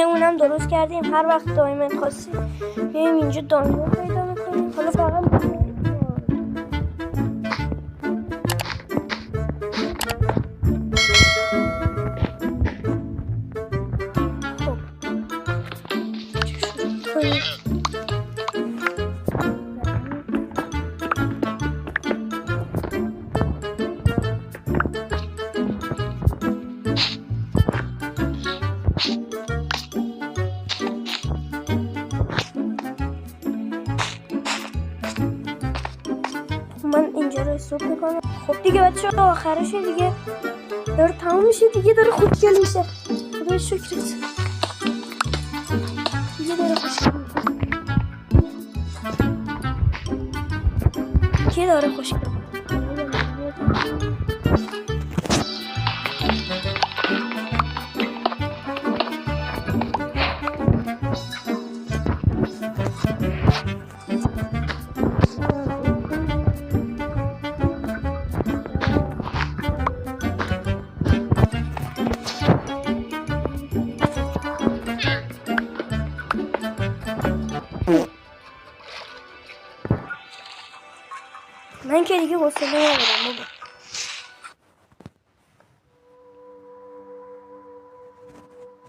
اونم درست کردیم. هر وقت دایمن خاصی بیایم اینجا دایمن پیدا میکنیم. حالا فقط من اینجا رو استوب میکنم. خب دیگه بچه آخرشه دیگه، داره تمام میشه دیگه، داره خوشگل میشه. خدای شکرت دیگه داره خوشگل میشه. که داره خوشگل من که دیگه حوصله ندارم بابا.